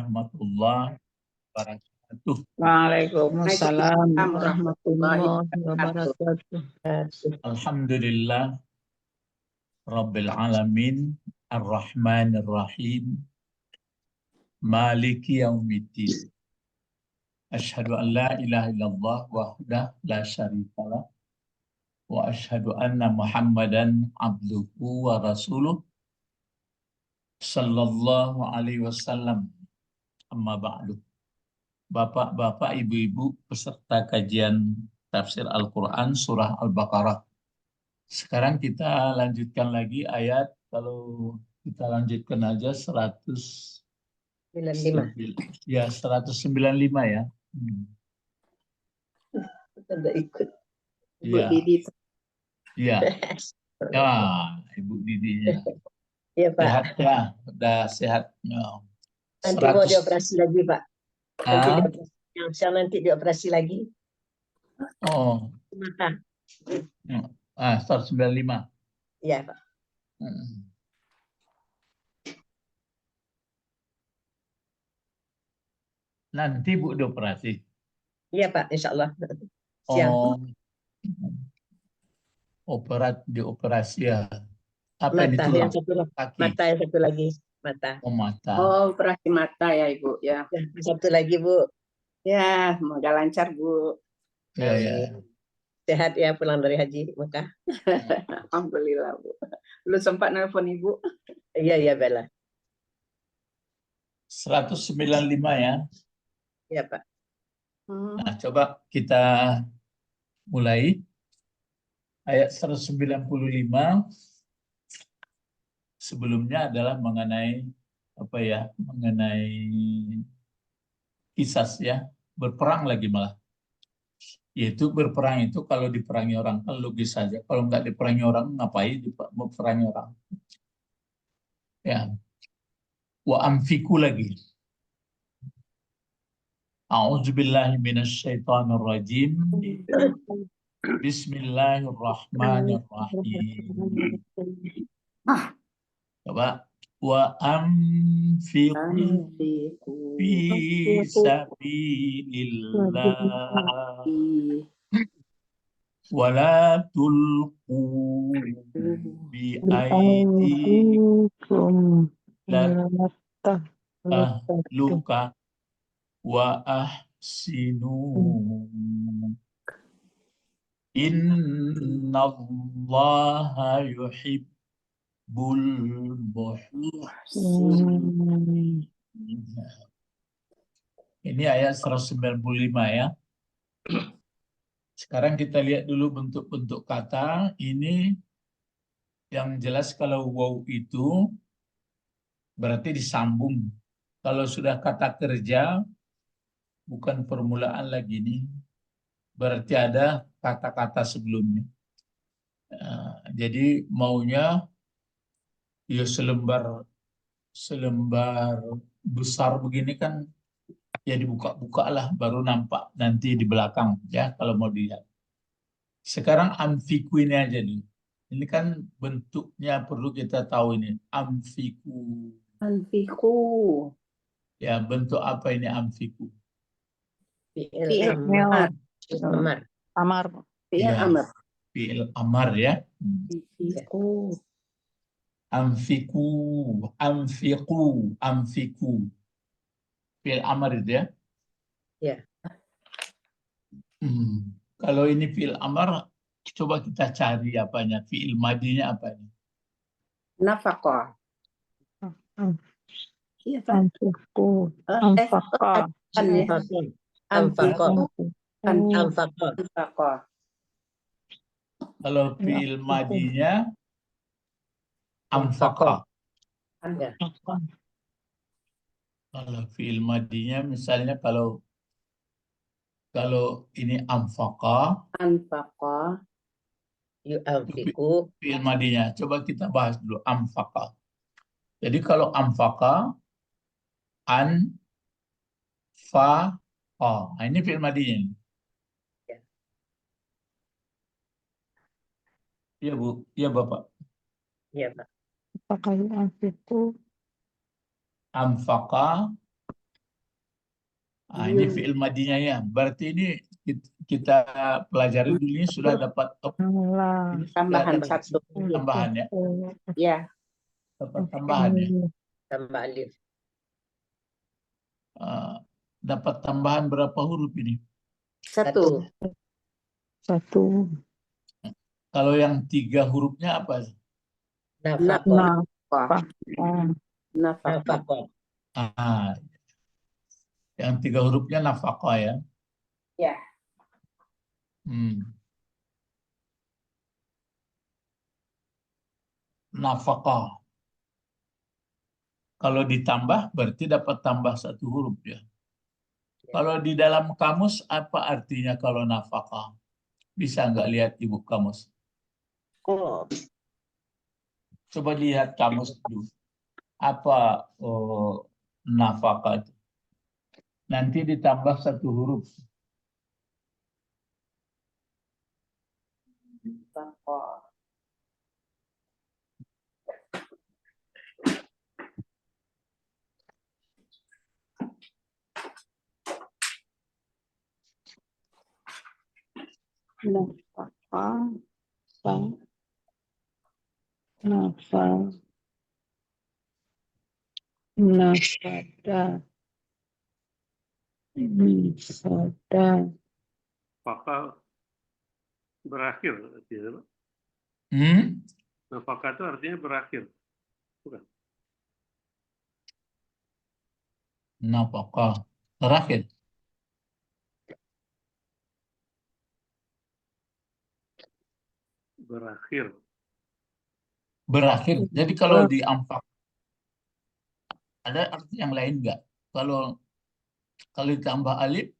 warahmatullahi wabarakatuh. Waalaikumsalam Waalaikumsalam warahmatullahi warahmatullahi wabarakatuh. wabarakatuh. Alhamdulillah Rabbil alamin Ar-Rahmanir Rahim Maliki yaumiddin. Asyhadu an la ilaha illallah wahdah la syarikalah wa asyhadu anna Muhammadan abduhu wa rasuluh sallallahu alaihi wasallam. Amma ba'du. Bapak-bapak, ibu-ibu peserta kajian tafsir Al-Quran surah Al-Baqarah. Sekarang kita lanjutkan lagi ayat, kalau kita lanjutkan aja 95. ya 195 ya. Kita udah ikut. Ibu Ya. Didi. Ya. Ya, Ibu Didinya. Iya, Pak. Sehat ya, udah sehat. Ya. Nanti mau dioperasi lagi, Pak. Nanti Ah? dioperasi. Nanti dioperasi lagi. Oh. Mata. 195. Iya, Pak. Nanti Bu dioperasi. Iya, Pak, insya Allah. Siang. Oh. Dioperasi ya. Apa ini Mata tulang? yang satu lagi. Kaki. Mata yang satu lagi. Mata. Oh, mata. Oh, operasi mata ya, Ibu. Ya. Satu lagi, Bu. Ya, semoga lancar, Bu. Ya, ya. Sehat ya pulang dari haji Mekah. Alhamdulillah, Bu. Lu sempat nelpon Ibu? Iya, iya, Bella. 195 ya. Iya, Pak. Nah, coba kita mulai. Ayat 195 sebelumnya adalah mengenai apa ya? Mengenai kisas ya, berperang lagi malah. Yaitu berperang itu kalau diperangi orang kan logis saja. Kalau nggak diperangi orang ngapain diperangi orang? Ya. Wa amfiku lagi. A'udzubillahi minasyaitonirrajim. Bismillahirrahmanirrahim. Coba wa amfiku fi sabilillah wa la tulqu bi aydikum luka wa ahsinu innallaha yuhibbul muhsinin. Ini ayat 195 ya. Sekarang kita lihat dulu bentuk-bentuk kata. Ini yang jelas kalau waw itu berarti disambung. Kalau sudah kata kerja, bukan permulaan lagi nih. Berarti ada kata-kata sebelumnya. Jadi maunya ya selembar besar begini kan ya dibuka-buka lah baru nampak nanti di belakang ya kalau mau dilihat. Sekarang amfiku ini aja nih. Ini kan bentuknya perlu kita tahu ini. Amfiku. Anfiku. Ya, bentuk apa ini amfiku? Fi'il amar. Amar. Fi'il amar. Fi'il amar ya. Anfiku. Amfiku, amfiku. Fi'il amar itu ya? Ya. Kalau ini fi'il amar, coba kita cari apanya. Fi'il madinya apanya? Nafaqah. Iya, Pak. Anfiku. Anfaqa. Anfaqah. Kalau fi'il madinya amfaqa. Kalau fi'il madinya misalnya kalau ini amfaqa. Anfaqa. Yu'anfiku. Fi'il madinya. Coba kita bahas dulu amfaqa. Jadi kalau amfaqa nah ini fi'il madinya. Iya Bu, iya Bapak. Iya, Pak. Apakah yu'anfiku? Amfaqa Ini fi'il madinya ya. Berarti ini kita pelajari dulu ini sudah dapat ini sudah Tambahan dapat satu. tambahan ya. Ya, Dapat tambahan ya. tambah alif. Dapat tambahan berapa huruf ini? Satu. Satu. Kalau yang 3 hurufnya apa? Nafaqah. Nafaqah. Nafaqah. Yang 3 hurufnya nafaqah ya. Ya. Nafaqah. Kalau ditambah berarti dapat tambah 1 huruf ya. Kalau di dalam kamus apa artinya kalau nafaqah? Bisa nggak lihat ibu kamus? Oh, Coba lihat kamus dulu. Apa nafaqah itu? Nanti ditambah 1 huruf. Nafaqah. Nafaqah. Nafaqah. Nafada. Nafada. Nafaqah berakhir artinya. Nafaqah itu artinya berakhir. Bukan. Nafaqah. Terakhir. Berakhir. Berakhir. Jadi kalau di amfaq ada arti yang lain nggak? Kalau ditambah alif,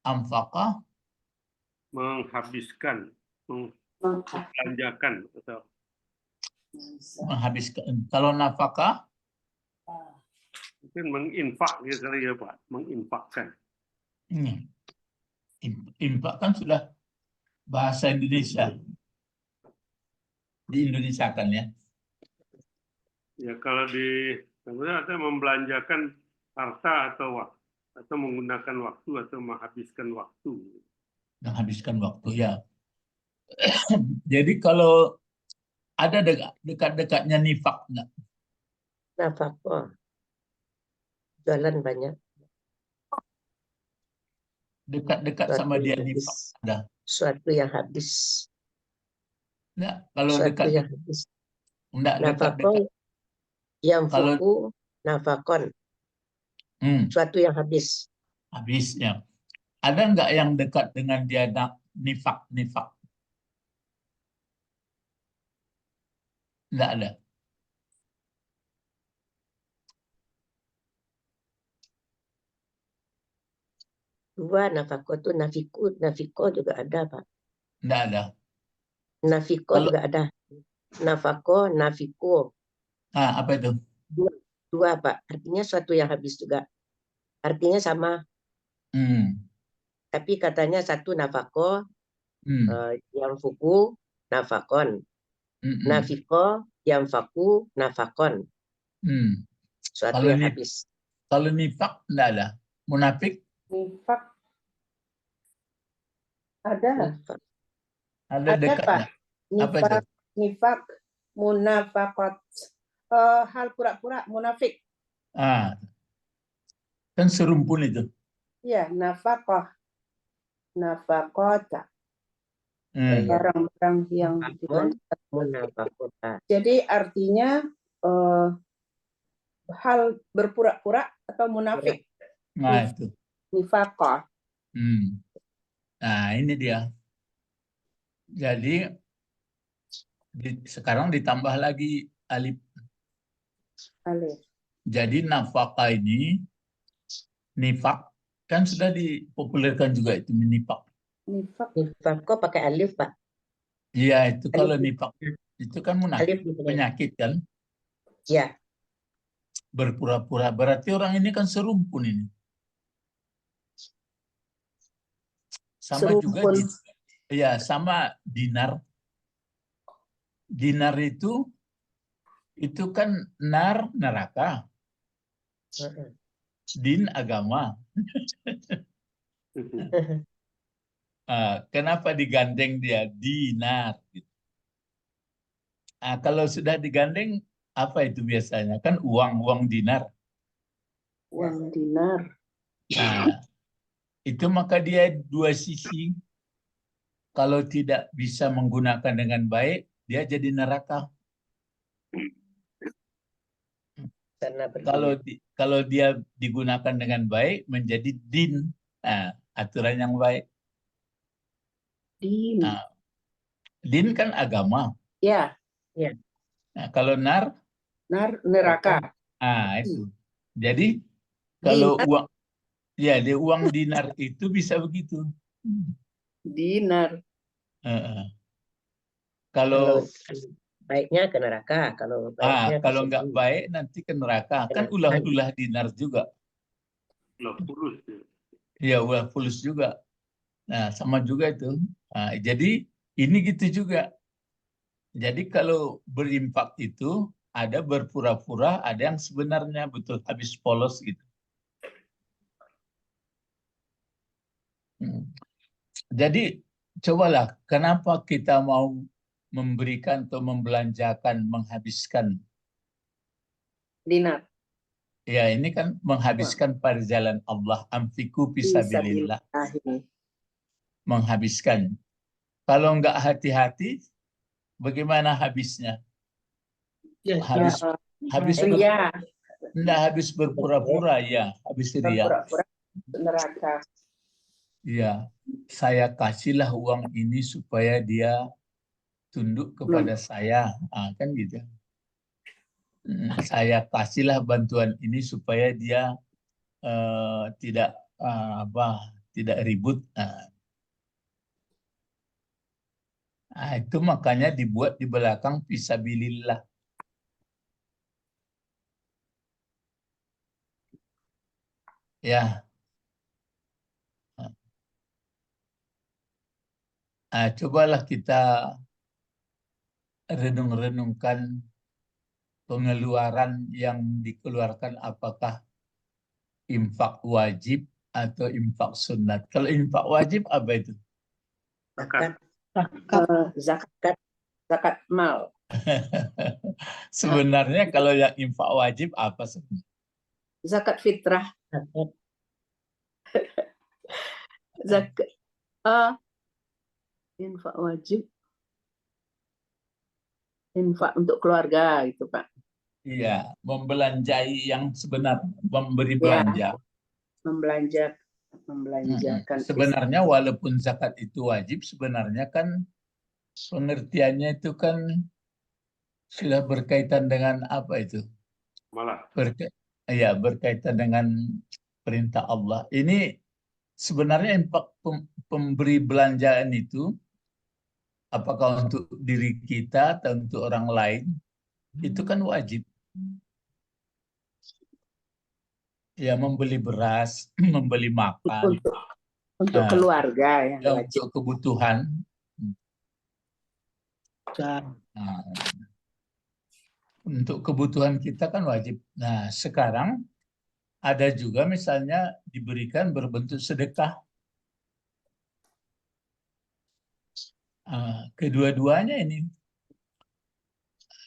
amfaqah Menghabiskan, membelanjakan atau menghabiskan. Kalau nafkah mungkin menginfak gitu ya Pak, menginfakkan. infak kan sudah bahasa Indonesia. Di Indonesia kan ya. Ya kalau sebenarnya ada membelanjakan harta atau waktu, atau menggunakan waktu atau menghabiskan waktu. Menghabiskan waktu ya. Jadi kalau ada dekat-dekatnya nifak enggak? nafaqah. Jualan banyak. Dekat-dekat sama dia nifak ada. Suatu yang habis. Enggak, kalau Suatu dekat yang habis. enggak Nafaqah dekat-dekat. yang Kalau fuku, nafakon. Suatu yang habis. habisnya. Ada enggak yang dekat dengan dia nifak? Enggak ada. Dua nafaqah itu nafiko juga ada Pak. Enggak ada. Nafiko juga ada. Nafako, nafiko. Apa itu? Dua Pak. Artinya suatu yang habis juga. Artinya sama. Tapi katanya satu nafako, yang fuku, nafakon. Nafiko, yang faku, nafakon. Suatu yang habis. Kalau nifak enggak ada. Munafik? Nifak ada. Ada Pak. dekatnya. Apa itu? Nifak, munafaqat. Hal pura-pura munafik. Kan serumpun itu. Ya, nafaqah. Nafaqata. Barang-barang yang jadi artinya hal berpura-pura atau munafik. Nah, itu. Nifaqah. Nah, ini dia. Jadi sekarang ditambah lagi alif. Jadi nafkah ini nifak kan sudah dipopulerkan juga itu nifak. Nifak kok pakai alif Pak? Iya, itu kalau nifak itu kan munafik, penyakit kan? Iya. Berpura-pura. Berarti orang ini kan serumpun ini. Sama serumpun. juga ya, sama dinar. Dinar itu kan neraka. din agama. Kenapa digandeng dia dinar? Gitu. Kalau sudah digandeng, apa itu biasanya? Kan uang dinar. Uang dinar. Itu maka dia dua sisi. Kalau tidak bisa menggunakan dengan baik, dia jadi neraka. Karena begini. Kalau dia digunakan dengan baik, menjadi din. Aturan yang baik. Din. Din kan agama. Ya, Kalau nar, neraka. itu. Jadi kalau Dinar. uang, ya dia uang dinar itu bisa begitu. Dinar. Kalau baiknya ke neraka, kalau baiknya ke kalau nggak surga. baik nanti ke neraka. Kan ulah dinar juga. Ulah fulus. Ya ulah fulus juga. Nah sama juga itu. Jadi ini gitu juga. Jadi kalau berimpak itu ada berpura-pura, ada yang sebenarnya betul habis polos gitu. Jadi cobalah, kenapa kita mau memberikan atau membelanjakan, menghabiskan? Dinar. Ya ini kan menghabiskan pada jalan Allah. Anfiku fisabilillah. Menghabiskan. Kalau nggak hati-hati, bagaimana habisnya? Habis berpura-pura, ya. Habis ria. Berpura-pura neraka. Ya, saya kasihlah uang ini supaya dia tunduk kepada saya. Kan gitu. Saya kasihlah bantuan ini supaya dia tidak tidak ribut. Itu makanya dibuat di belakang fisabilillah. Ya. Cobalah kita renung-renungkan pengeluaran yang dikeluarkan, apakah infak wajib atau infak sunat. Kalau infak wajib apa itu? Zakat mal. Sebenarnya kalau yang infak wajib apa sebenarnya? Zakat fitrah. Zakat infak wajib. Infak untuk keluarga gitu, Pak. Iya, membelanjai yang sebenarnya, memberi belanja. Membelanjakan. Sebenarnya walaupun zakat itu wajib, sebenarnya kan pengertiannya itu kan sudah berkaitan dengan apa itu? Malah. Berkaitan dengan perintah Allah. Ini sebenarnya pemberi belanjaan itu, apakah untuk diri kita atau untuk orang lain, itu kan wajib. Ya, membeli beras, membeli makan. Untuk keluarga yang wajib. Untuk kebutuhan. Untuk kebutuhan kita kan wajib. Nah, sekarang ada juga misalnya diberikan berbentuk sedekah. Kedua-duanya ini.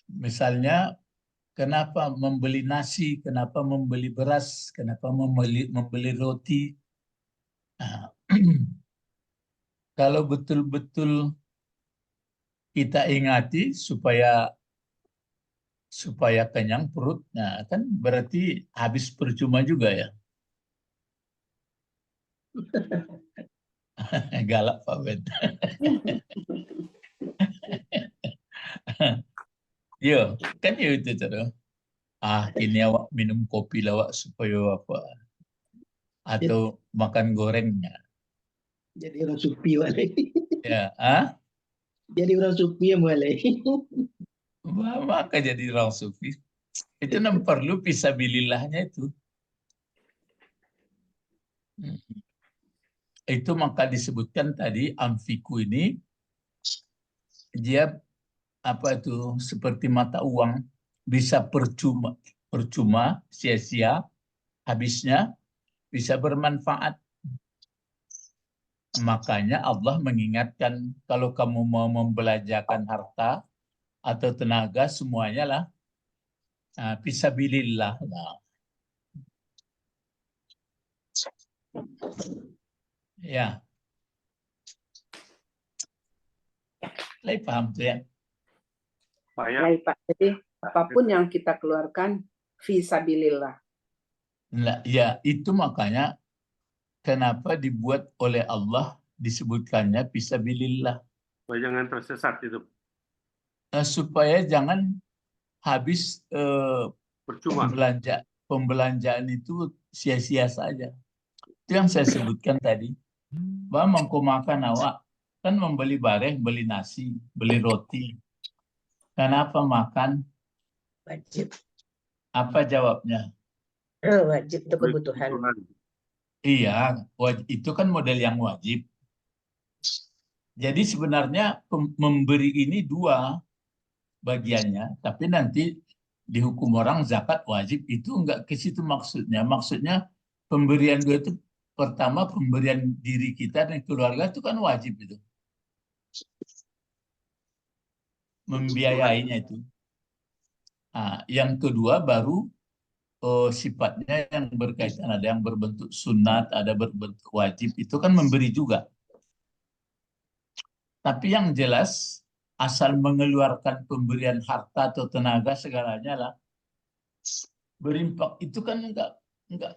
Misalnya, kenapa membeli nasi, kenapa membeli beras, kenapa membeli roti. Kalau betul-betul kita ingati supaya kenyang perutnya, kan berarti habis percuma juga ya. Galak Pak Ben. Yo, kan ya itu cara. Ini awak minum kopi lawak supaya apa? Atau makan gorengnya. Jadi orang supi boleh. Ya, Jadi orang supi yang boleh. Maka jadi orang sufi. Itu perlu fisabilillahnya itu. Itu maka disebutkan tadi anfiku ini dia apa itu seperti mata uang, bisa percuma sia-sia, habisnya bisa bermanfaat. Makanya Allah mengingatkan kalau kamu mau membelanjakan harta atau tenaga semuanya lah fisabilillah. Ya, saya paham tuh ya. Saya Baik, Pak. Jadi apapun yang kita keluarkan fisabilillah. Nah, ya, itu makanya kenapa dibuat oleh Allah disebutkannya fisabilillah. jangan tersesat itu, Supaya jangan habis percuma. pembelanjaan itu sia-sia saja. Itu yang saya sebutkan tadi. Bahwa mangko makan awak kan membeli bareng, beli nasi, beli roti. Kenapa makan? Wajib. Apa jawabnya? Wajib itu kebutuhan. Iya, itu kan model yang wajib. Jadi sebenarnya memberi ini dua bagiannya, tapi nanti di hukum orang zakat wajib itu enggak ke situ maksudnya. Maksudnya pemberian dua itu pertama pemberian diri kita dan keluarga itu kan wajib itu. Membiayainya itu. Nah, yang kedua baru sifatnya yang berkaitan, ada yang berbentuk sunat, ada berbentuk wajib, itu kan memberi juga. Tapi yang jelas asal mengeluarkan pemberian harta atau tenaga segalanya lah, berimpak itu kan enggak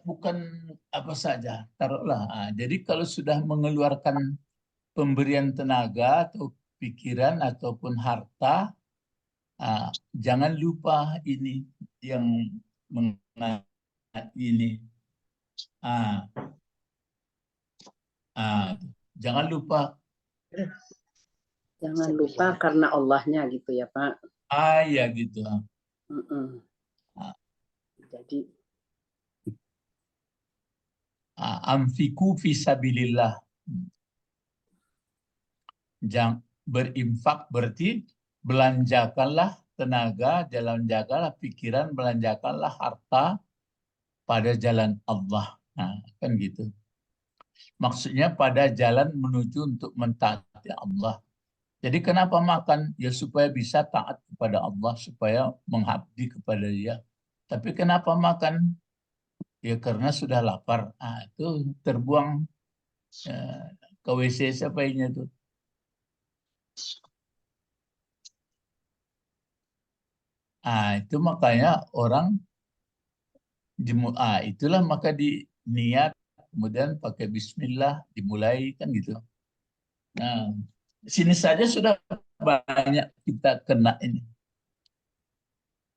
bukan apa saja, taruhlah. Jadi kalau sudah mengeluarkan pemberian tenaga atau pikiran ataupun harta, jangan lupa ini yang ini. Jangan lupa. Jangan lupa karena Allahnya gitu ya, Pak. Ya gitu. Jadi Anfiku fisabilillah. Jangan berinfak berarti belanjakanlah tenaga, belanjakanlah pikiran, belanjakanlah harta pada jalan Allah. Kan gitu. Maksudnya pada jalan menuju untuk mentaati Allah. Jadi kenapa makan? Ya supaya bisa taat kepada Allah, supaya mengabdi kepada Dia. Tapi kenapa makan? Ya karena sudah lapar. Itu terbuang ke WC siapa ini tuh? Itu makanya orang itulah maka di niat kemudian pakai bismillah dimulai kan gitu. Nah, sini saja sudah banyak kita kena ini.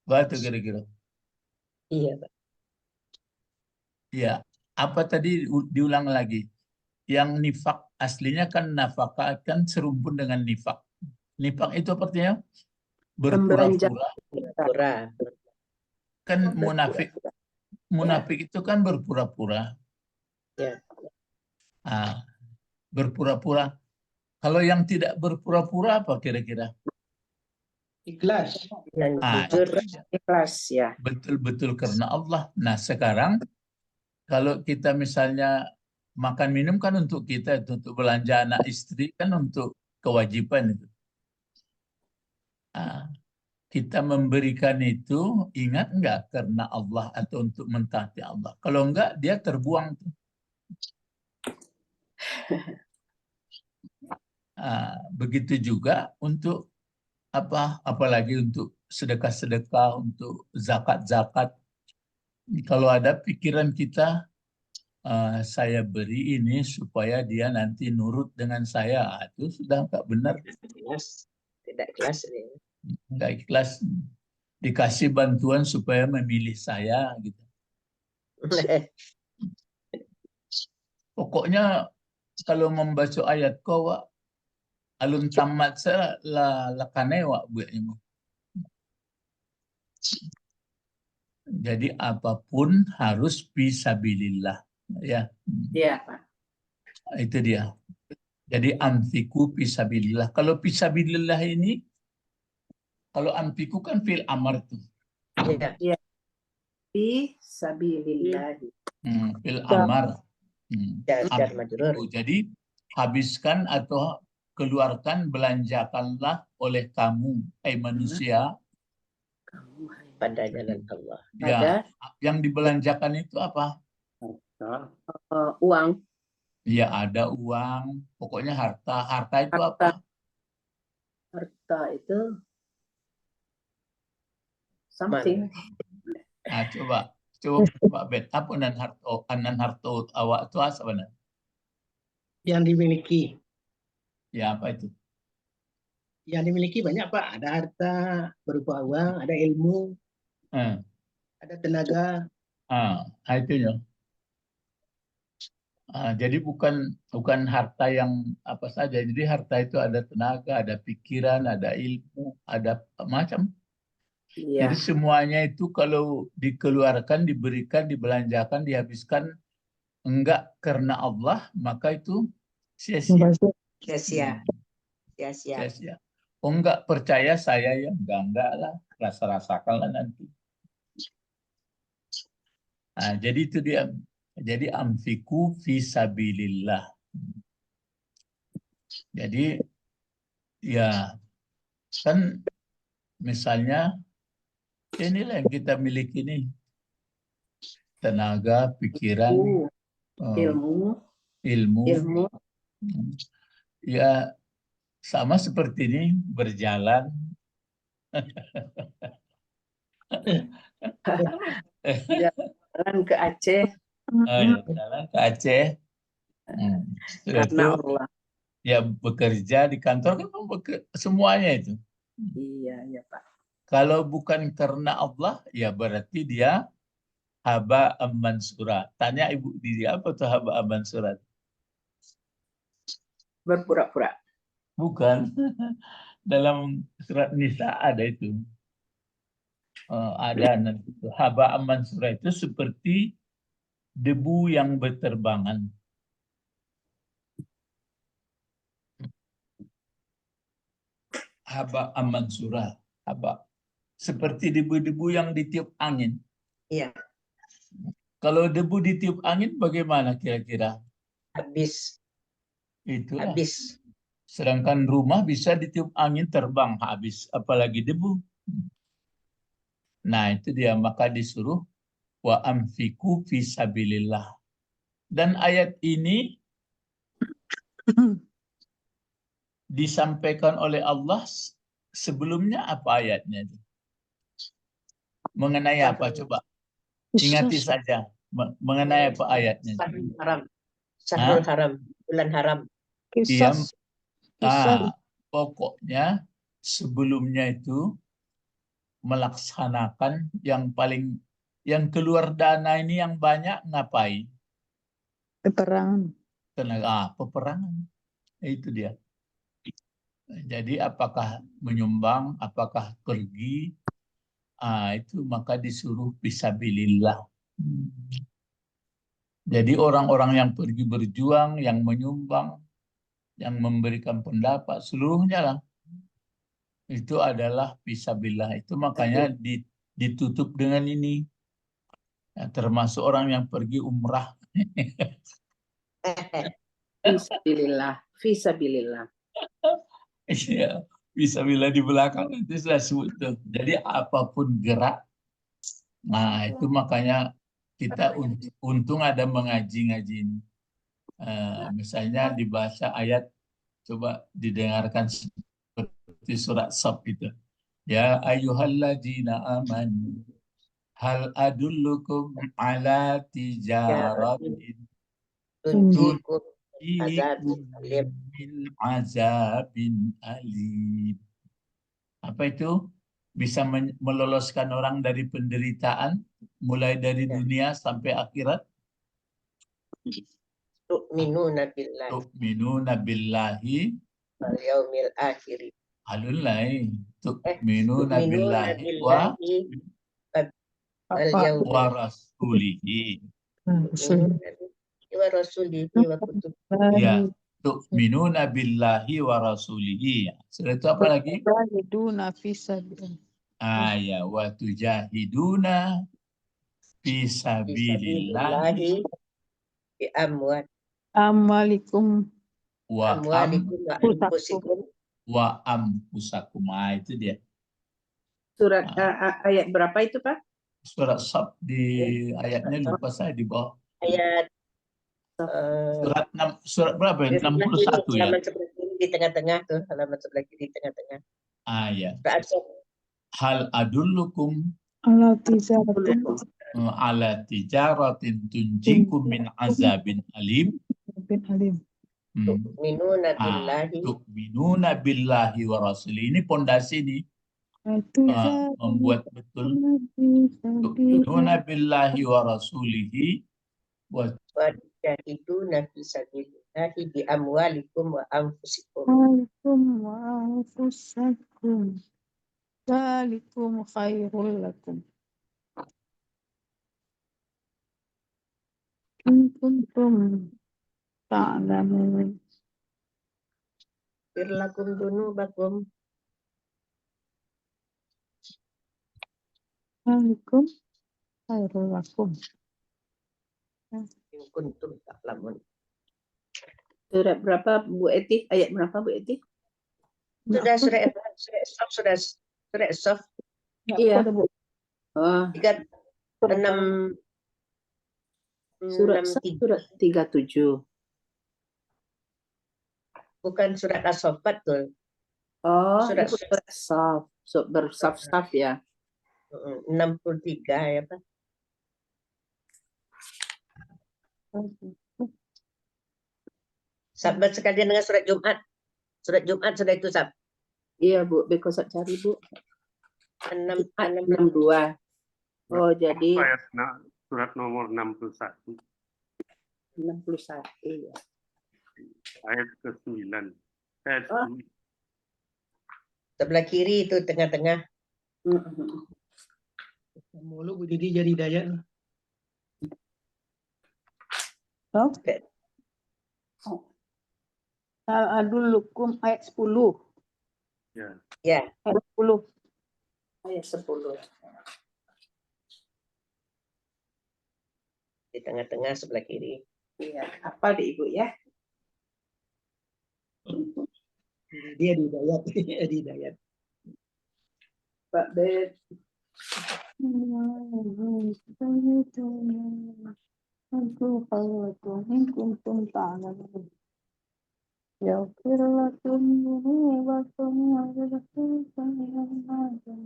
Batu kira-kira. Iya, Pak. Ya, apa tadi diulang lagi? Yang nifak aslinya kan nafkah kan serumpun dengan nifak. Nifak itu artinya berpura-pura. Pura. Kan munafik itu kan berpura-pura. Ya. Berpura-pura. Kalau yang tidak berpura-pura apa kira-kira? Ikhlas. Yang jujur ikhlas ya. Betul-betul karena Allah. Nah sekarang kalau kita misalnya makan minum kan untuk kita, untuk belanja anak istri kan untuk kewajiban itu. Kita memberikan itu ingat enggak karena Allah atau untuk mentaati Allah. Kalau enggak dia terbuang tuh. Begitu juga untuk apalagi untuk sedekah-sedekah, untuk zakat-zakat. Kalau ada pikiran kita, saya beri ini supaya dia nanti nurut dengan saya, itu sudah enggak benar. Tidak ikhlas ini. Enggak ikhlas. Dikasih bantuan supaya memilih saya gitu. Pokoknya kalau membaca ayat kau alun tamat saya la kanewa buatnya. Jadi apapun harus fisabilillah ya. Iya, Pak. Itu dia. Jadi anfiku fisabilillah. Kalau fisabilillah ini kalau anfiku kan fil amar tuh. Iya. Iya. Fi sabilillahi. Fil amar. Jar Amfiku. majrur. Jadi habiskan atau keluarkan, belanjakanlah oleh kamu, manusia. Pada jalan Allah. Ya, Pada yang dibelanjakan itu apa? Harta, uang, Ya, ada uang, pokoknya harta. Harta itu apa? harta itu something. Nah, coba bet apa anan harto awak itu apa benar? Yang dimiliki. Ya, apa itu? Yang dimiliki banyak, Pak. Ada harta berupa uang, ada ilmu, Eh, ada tenaga. itu ya. Jadi bukan harta yang apa saja. Jadi harta itu ada tenaga, ada pikiran, ada ilmu, ada macam. Iya. Jadi semuanya itu kalau dikeluarkan, diberikan, dibelanjakan, dihabiskan enggak karena Allah, maka itu sia-sia. Sia-sia. Sia-sia. Sia-sia. Oh enggak percaya saya ya, enggak lah. Rasa-rasakan lah nanti. Nah, jadi itu dia. Jadi amfiku fisabilillah. Jadi ya kan misalnya inilah yang kita miliki ini. Tenaga, pikiran, Ilmu, ilmu. ilmu, Ya sama seperti ini berjalan. jalan ke Aceh Jalan ke Aceh. Setelah itu karena Allah. ya bekerja di kantor kan semuanya itu. Iya, Pak. Kalau bukan karena Allah, ya berarti dia haba mansura. Tanya ibu diri apa tuh haba mansura? Berpura-pura. Bukan. Dalam surat Nisa ada itu. Ada nanti itu. Haba mansura itu seperti debu yang berterbangan. Haba mansura. Haba. Seperti debu-debu yang ditiup angin. Iya. Kalau debu ditiup angin bagaimana kira-kira? Habis. Itulah. Habis. Sedangkan rumah bisa ditiup angin terbang habis, apalagi debu. Nah, itu dia, maka disuruh wa amfiku fisabilillah. Dan ayat ini disampaikan oleh Allah sebelumnya apa ayatnya? Mengenai apa coba? Ingati saja. Mengenai apa ayatnya? Sahrul haram. Sahrul haram. Bulan haram. Dia Kisah. pokoknya sebelumnya itu melaksanakan yang keluar dana ini yang banyak ngapain? Peperangan. Peperangan. Itu dia. Jadi apakah menyumbang, apakah pergi, itu maka disuruh fisabilillah. Jadi orang-orang yang pergi berjuang, yang menyumbang, yang memberikan pendapat, seluruhnya lah. Itu adalah fisabilillah. Itu makanya ditutup dengan ini. Ya, termasuk orang yang pergi umrah. Fisabilillah. Fisabilillah. Ya, fisabilillah di belakang itu sudah sebut tuh. Jadi apapun gerak, nah itu makanya kita untung ada mengaji-ngaji ini. Misalnya dibaca ayat, coba didengarkan seperti surat Saf itu. Ya ayyuhalladzina amanu hal adullukum ala tijaratin Tunjikum tunjikum azabin alim. min azabin alim. Apa itu? Bisa meloloskan orang dari penderitaan mulai dari dunia sampai akhirat. Tu'minuna billahi Tu'minuna billahi wal yaumil akhir. alulai. Tu'minuna Tu'minuna billahi wa rasulihi. Wa rasulihi wa kutub. Ya, tu'minuna billahi wa rasulihi. Setelah itu apa lagi? Tujahiduna fisabilillah. Ya, wa tujahiduna Fisabilillah Fisabilillahi bi Amwalikum amwalikum wa anfusikum. wa ampusakum. Itu dia. Surat ayat berapa itu, Pak? Surat Saf di ayatnya lupa saya di bawah. Ayat Surat berapa ya? 61 ya. halaman sebelah kiri di tengah-tengah tuh, halaman sebelah kiri di tengah-tengah. Ya. Surat As-Saff. Hal adullukum ala tijaratin ala tijaratin tunjikum min azabin alim. bin alim. Tu'minuna billahi Tu'minuna billahi wa rasuli. Ini pondasi nih. Membuat betul tu'minuna billahi wa rasulihi wa wa jahiduna fi sabilillahi bi amwalikum wa anfusikum. Alaikum wa anfusakum. Zalikum khairul lakum. In kuntum ta'lamun. Firlakum dunubakum. Zalikum khairul lakum. In kuntum ta'lamun. Surat berapa, Bu Eti? Ayat berapa, Bu Eti? Sudah sudah As-Saff. Iya. Bu. Oh, 6 surat 37. bukan surat As-Saffat tuh. Oh, Surat- itu surat Saf. Bersaf-saf ya. 63 ya Pak. Sahabat sekalian dengan surat Jumat. Surat Jumat sudah itu Sab. Iya, Bu. Bekosat cari, Bu. 62. 62. Oh, jadi Ayat surat nomor 61, 61 ya. ayat ke-9. Ayat Oh. Sebelah kiri itu tengah-tengah. Mulu Bu Didi jadi dayat. Al-adullukum ayat 10. Ya. Ya, Ayat 10. Ayat 10. di tengah-tengah sebelah kiri. Iya, apa deh Ibu ya? Dia di dayat, di dayat. Pak Bet. Aku khawatir in kuntum ta'lamun. Yaghfir lakum dhunubakum wa yudkhilkum jannatin.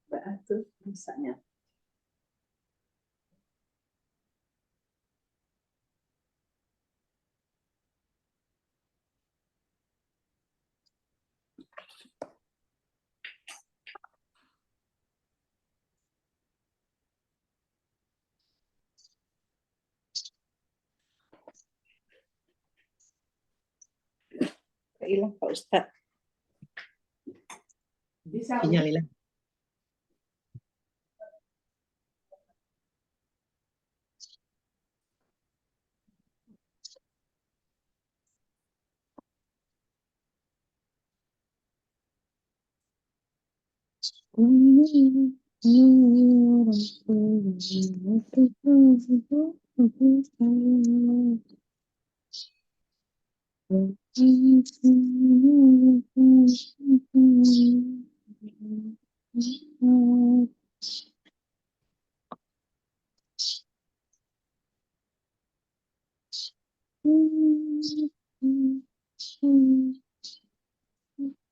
Mbak tuh misalnya. Hilang Pak Ustadz. Bisa. Sinyal.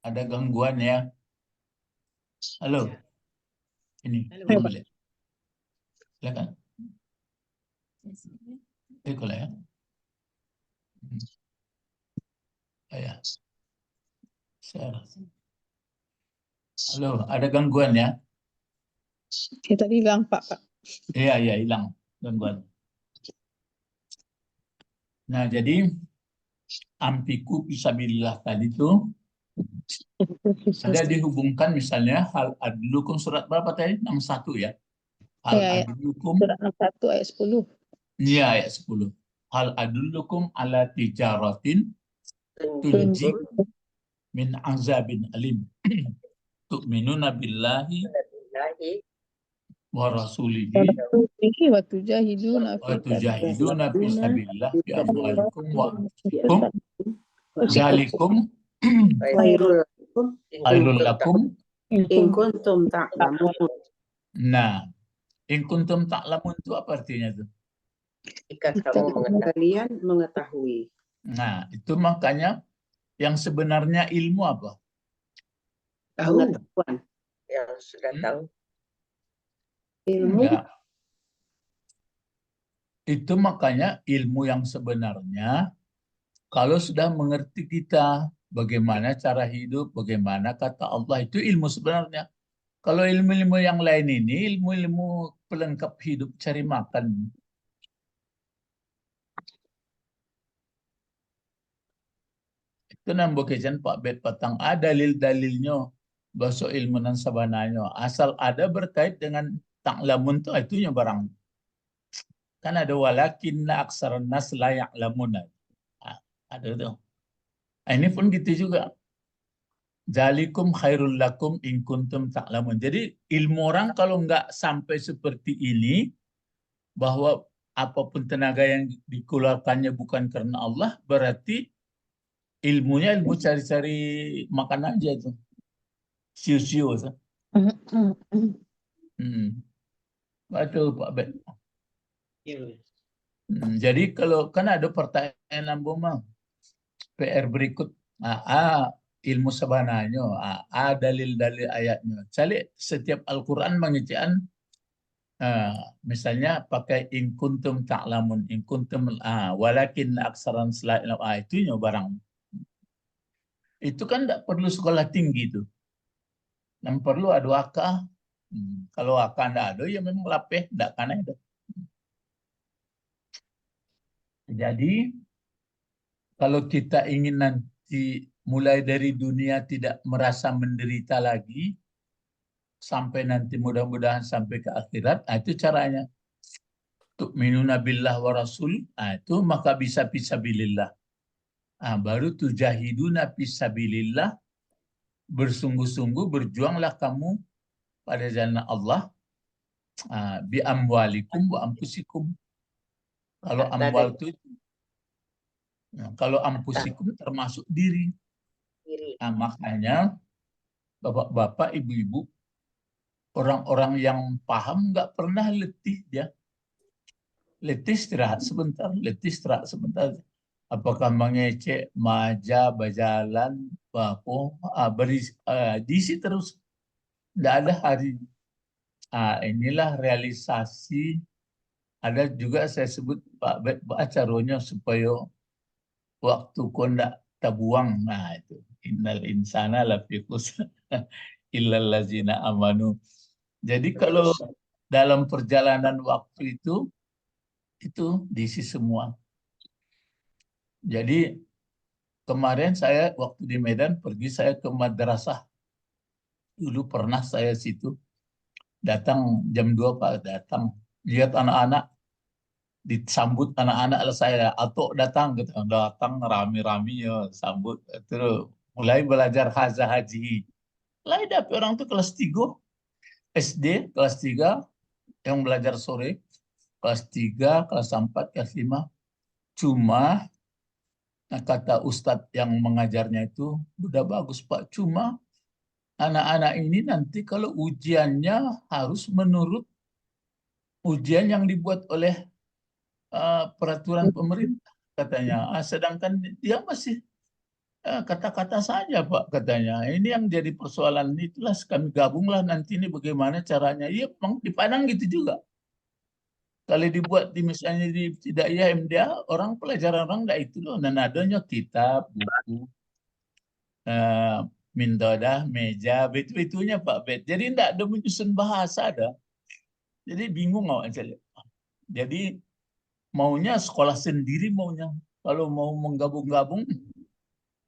Ada gangguan ya? Halo. Ini. Halo, Pak. Boleh. Silakan. Ikut ya. Ya. Share. Halo, ada gangguan ya? Ya tadi hilang Pak. Iya, hilang gangguan. Nah, jadi ampiku fisabilillah tadi tuh ada dihubungkan misalnya hal adlukum surat berapa tadi? 61 ya. Hal Ya, ya. adlukum Surat 61 ayat 10. ya ayat 10. Hal adlukum ala tijaratin tunji Tunjikum min azabin alim. Tu'minuna billahi billahi wa rasulihi Warasulihi wa tujahiduna wa fi tujahiduna fi sabilillah bi amwalikum wa anfusikum Wa dzalikum khairul khairul lakum. in kuntum ta'lamun. Nah, in kuntum ta'lamun itu apa artinya tuh? jika kamu mengetahui. Kalian mengetahui. Nah, itu makanya yang sebenarnya ilmu apa? Tahu. Pengetahuan. Yang sudah tahu. Ilmu Enggak. Itu makanya ilmu yang sebenarnya kalau sudah mengerti kita bagaimana cara hidup, bagaimana kata Allah, itu ilmu sebenarnya. Kalau ilmu-ilmu yang lain ini, ilmu-ilmu pelengkap hidup cari makan. Itu nambah kejan Pak Bet Patang. Ada dalil-dalilnya bahasa ilmu nan sabananya. Asal ada berkait dengan ta'lamun itu itunya barang. Kan ada walakinna aksaran nas la ya'lamuna. Ada tuh. Ini pun gitu juga. Jalikum khairul lakum in kuntum ta'lamun. Jadi ilmu orang kalau nggak sampai seperti ini, bahwa apapun tenaga yang dikeluarkannya bukan karena Allah, berarti ilmunya ilmu cari-cari makan aja tuh. Siu-siu. Betul Pak Bet. Iya. Jadi kalau kan ada pertanyaan Boma, PR berikut, ilmu sebenarnya, dalil-dalil ayatnya. Cari setiap Al-Quran mengecekan, misalnya pakai in kuntum ta'lamun, in kuntum, walakin aksaran selain, itu barang. Itu kan tidak perlu sekolah tinggi itu. Yang perlu ada wakah. Kalau wakah tidak ada, ya memang lapeh, tidak kan ada. Jadi, kalau kita ingin nanti mulai dari dunia tidak merasa menderita lagi, sampai nanti mudah-mudahan sampai ke akhirat, itu caranya. Tu'minuna billah wa rasul, itu maka bisa fisabilillah. Baru tujahiduna fisabilillah, bersungguh-sungguh berjuanglah kamu pada jalan Allah, bi amwalikum wa ampusikum. Kalau amwal itu, kalau ampusikum termasuk diri. Makanya bapak-bapak, ibu-ibu, orang-orang yang paham nggak pernah letih dia. Letih istirahat sebentar, letih istirahat sebentar. Apakah mengecek, maja, berjalan, diisi terus. Tidak ada hari. Inilah realisasi. Ada juga saya sebut Pak Bet caranya supaya waktu kau tidak terbuang. Nah itu. Innal insana lafi khusr illal ladzina amanu. Jadi kalau dalam perjalanan waktu itu diisi semua. Jadi kemarin saya waktu di Medan pergi saya ke madrasah. Dulu pernah saya situ. Datang jam 2 Pak, datang. Lihat anak-anak, disambut anak-anak saya. Atok datang gitu. Datang rame-rame ya, sambut. Terus mulai belajar haza haji. Mulai dapet orang tuh kelas 3 SD, kelas 3 yang belajar sore. Kelas 3, kelas 4, kelas 5. Cuma kata Ustadz yang mengajarnya itu udah bagus Pak. Cuma anak-anak ini nanti kalau ujiannya harus menurut ujian yang dibuat oleh peraturan pemerintah katanya. Sedangkan dia masih kata-kata saja Pak katanya. Ini yang jadi persoalan, itulah kami gabunglah nanti ini bagaimana caranya. Iya memang di Padang gitu juga. Kalau dibuat di misalnya di tidak ya MDA, orang pelajaran orang enggak itu loh. Dan adanya kitab, buku, mindodah, meja, betul-betulnya Pak Bet. Jadi enggak ada menyusun bahasa ada. Jadi bingung awak. Jadi maunya sekolah sendiri maunya. Kalau mau menggabung-gabung,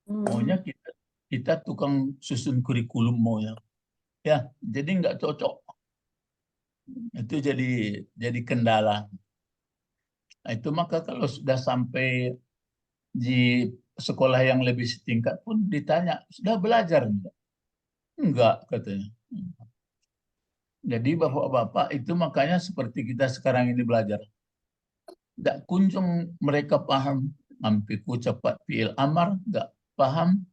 maunya kita tukang susun kurikulum maunya. Ya, jadi nggak cocok. Itu jadi kendala. Nah, itu maka kalau sudah sampai di sekolah yang lebih setingkat pun ditanya, sudah belajar enggak? Enggak, katanya. Jadi bapak-bapak itu makanya seperti kita sekarang ini belajar. Tidak kunjung mereka paham. Mampiku cepat fi'il amar, enggak paham.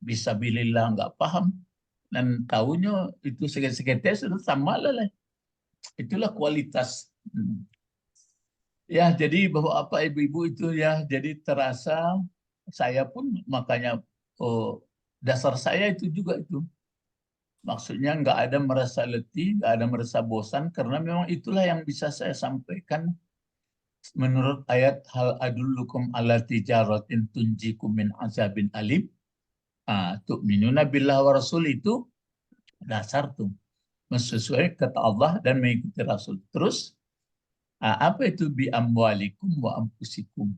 Bisabilillah, enggak paham. Dan tahunya itu sekitar sudah sama lah. Itulah kualitas. Ya, jadi bapak-bapak, ibu-ibu itu ya, jadi terasa saya pun makanya dasar saya itu juga itu. Maksudnya nggak ada merasa letih, nggak ada merasa bosan, karena memang itulah yang bisa saya sampaikan menurut ayat hal adullukum ala tijaratin tunjikum min azabin alim. Tu'minuna billah wa rasul itu dasar tuh. Sesuai kata Allah dan mengikuti Rasul. Terus, apa itu bi amwalikum wa ampusikum?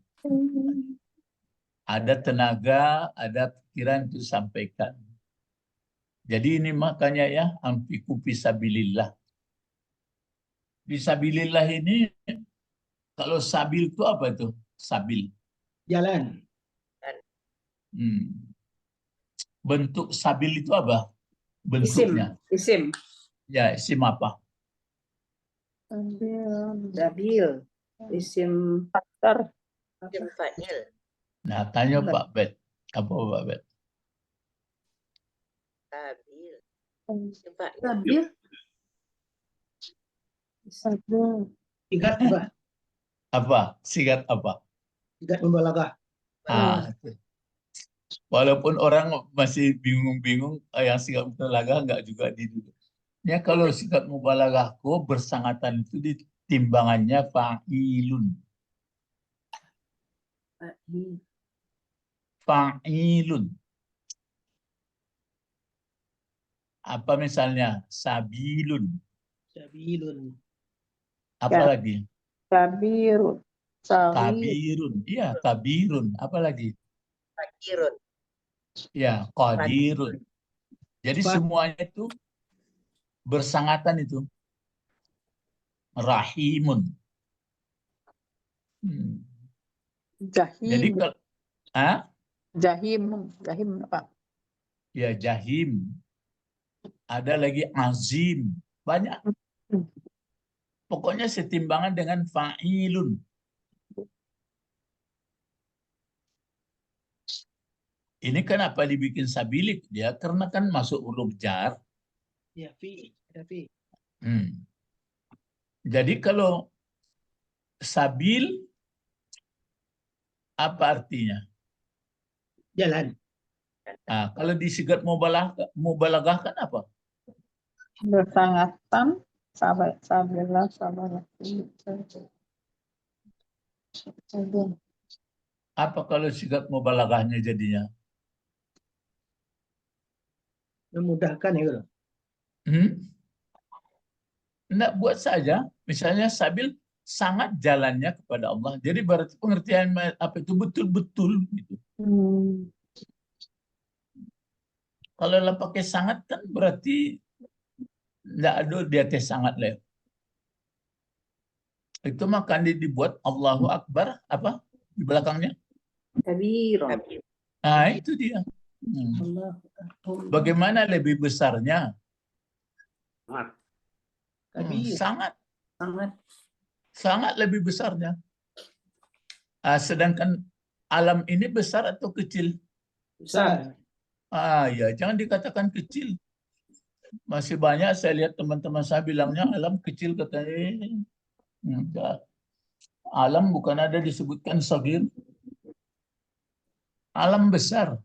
Ada tenaga, ada pikiran itu sampaikan. Jadi ini makanya ya, amfiku fisabilillah. Fisabilillah ini, kalau sabil itu apa itu? Sabil. Jalan. Bentuk sabil itu apa? Bentuknya. Isim. Ya, isim apa? Dabil. Isim Faktor. Isim fa'il. Nah, tanya Pak Bet. Apa Pak Bet? Sabil. Isim fa'il. Dabil. Sigat apa? Apa? Sigat apa? Sigat mubalaghah. Walaupun orang masih bingung-bingung, yang sigat mubalaghah enggak juga diduduk. Ya, kalau sigat mubalaghah bersangatan itu di timbangannya fa'ilun. Fa'ilun. Apa misalnya? Sabilun. Sabilun. Apa Ya. lagi? Kabirun. Kabirun. Iya, kabirun. Apa lagi? Fakirun. Ya, qadirun. Jadi Fa- semuanya itu bersangatan itu. Rahimun. Jadi Jahim. kalau Jahim apa? ya jahim. Ada lagi azim. Banyak. Pokoknya setimbangan dengan fa'ilun. Ini kenapa dibikin sabilik dia? Karena kan masuk huruf jar. Ya, fi. Ada fi. Jadi kalau sabil apa artinya? Jalan. Kalau disigat mubalaghah kan apa? Bersangatan. Sabillah. Apa kalau sigat mubalaghahnya jadinya? Memudahkan ya kalau. Enggak, buat saja. Misalnya sabil sangat jalannya kepada Allah. Jadi berarti pengertian apa itu betul-betul gitu. Kalau lah pakai sangat kan berarti enggak ada di atas sangat lah. Itu makanya dibuat Allahu Akbar apa di belakangnya? Kabirun. Nah, itu dia. Bagaimana lebih besarnya? Kabir. Sangat Sangat. lebih besarnya. Sedangkan alam ini besar atau kecil? Besar. Ya, jangan dikatakan kecil. Masih banyak saya lihat teman-teman saya bilangnya alam kecil, katanya. Enggak. Alam bukan ada disebutkan sagir. Alam besar.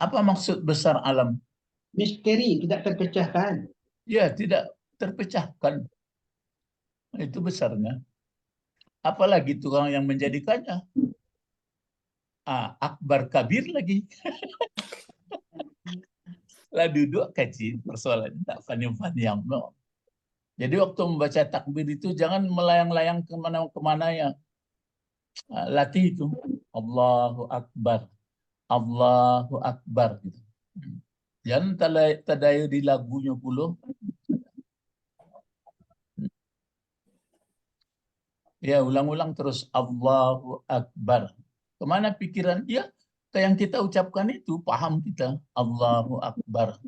Apa maksud besar alam? Misteri, tidak terpecahkan. Ya, tidak terpecahkan. Itu besarnya. Apalagi tukang yang menjadikannya. Akbar kabir lagi. Lah duduk kecil persoalannya. Tak fani-fani. No. Jadi waktu membaca takbir itu jangan melayang-layang kemana-kemana ya. latih itu. Allahu Akbar. Allahu Akbar gitu. Jangan tadayu di lagunya pula. Ya, ulang-ulang terus Allahu Akbar. Kemana pikiran? Ya, yang kita ucapkan itu paham kita. Allahu Akbar.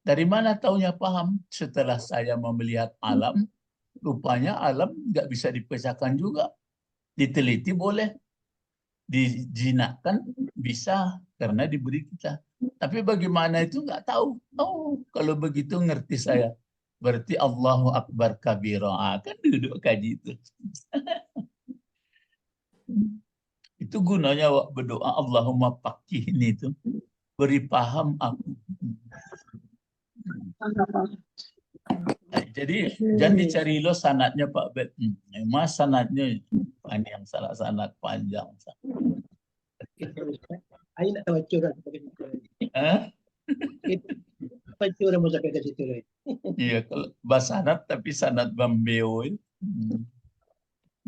Dari mana taunya paham? Setelah saya melihat alam, rupanya alam nggak bisa dipecahkan juga. Diteliti boleh, dijinakkan bisa karena diberi kita. Tapi bagaimana itu nggak tahu. Oh, kalau begitu ngerti saya. Berarti Allahu Akbar kabira. Kan duduk kaji itu. Itu gunanya berdoa Allahumma faqihni itu. Beri paham aku. Jadi jangan dicari lo sanatnya Pak Bet. Mas sanatnya panjang, salah sanat panjang. Ayo nak tahu curang sampai ke situ. Apa curang mau sampai ke situ lagi? Iya, kalau basanat tapi sanat bambeo.